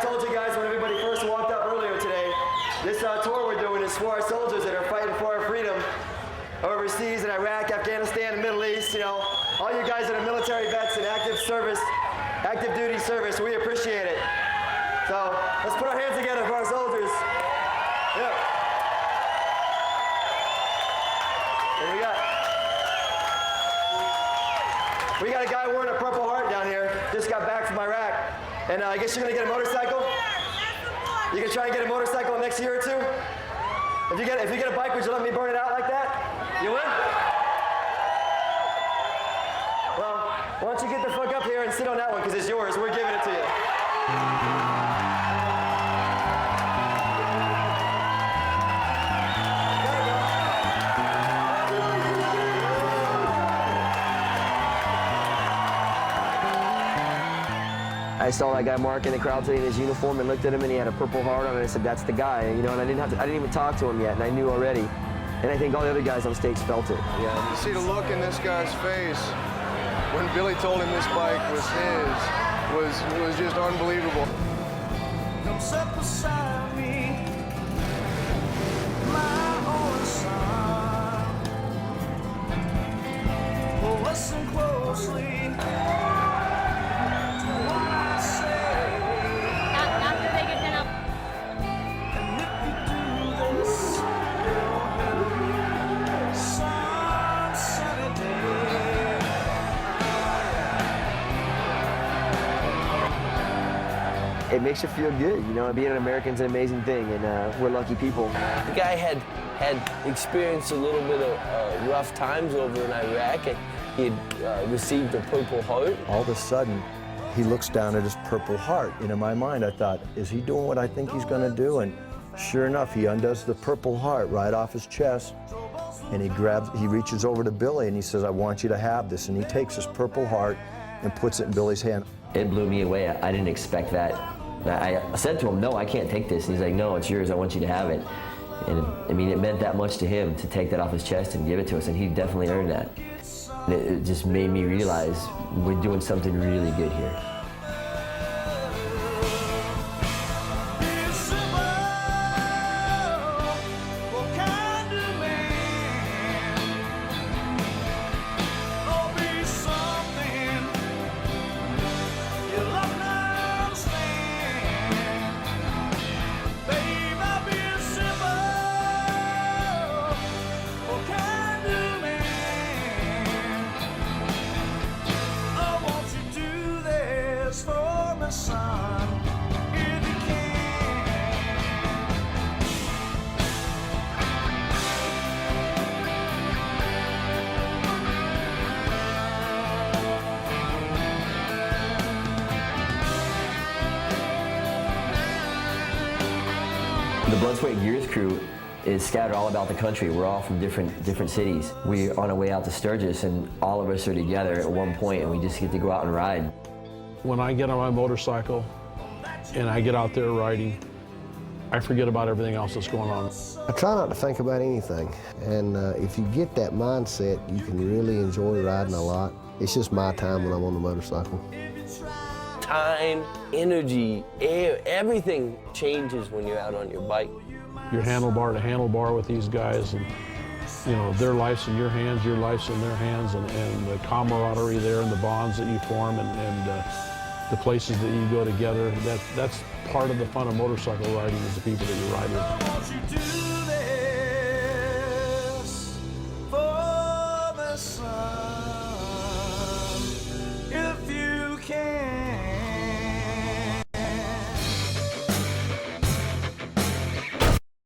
told you guys when everybody first walked up earlier today, this tour we're doing is for our soldiers that are fighting for our freedom overseas in Iraq, Afghanistan, and Middle East. You know, all you guys that are military vets and active service, active duty service, we appreciate it. So let's put our hands together for our soldiers. Yeah. And we got a guy wearing a Purple Heart down here. Just got back from Iraq. And I guess you're gonna get a motorcycle? You can try and get a motorcycle next year or two? If you get a bike, would you let me burn it out like that? You would? Well, why don't you get the fuck up here and sit on that one, because it's yours. We're giving it to you. I saw that guy Mark in the crowd today in his uniform and looked at him and he had a Purple Heart on and I said, that's the guy, you know, and I didn't even talk to him yet and I knew already. And I think all the other guys on stage felt it. Yeah, you see the look in this guy's face when Billy told him this bike was his was just unbelievable. Come sit beside me, my only son. Well, listen closely. It makes you feel good, you know, being an American's an amazing thing, and we're lucky people. The guy had experienced a little bit of rough times over in Iraq, and he had received a Purple Heart. All of a sudden, he looks down at his Purple Heart, and in my mind I thought, is he doing what I think he's gonna do? And sure enough, he undoes the Purple Heart right off his chest, and he reaches over to Billy and he says, I want you to have this, and he takes his Purple Heart and puts it in Billy's hand. It blew me away. I didn't expect that. I said to him, no, I can't take this. And he's like, no, it's yours. I want you to have it. And I mean, it meant that much to him to take that off his chest and give it to us, and he definitely earned that. And it just made me realize we're doing something really good here. The Blood, Sweat, and Gears crew is scattered all about the country. We're all from different cities. We're on our way out to Sturgis, and all of us are together at one point, and we just get to go out and ride. When I get on my motorcycle and I get out there riding, I forget about everything else that's going on. I try not to think about anything, and if you get that mindset, you can really enjoy riding a lot. It's just my time when I'm on the motorcycle. Time, energy, air, everything changes when you're out on your bike. You're handlebar to handlebar with these guys, and you know, their life's in your hands, your life's in their hands, and the camaraderie there and the bonds that you form and the places that you go together, that's part of the fun of motorcycle riding is the people that you ride with.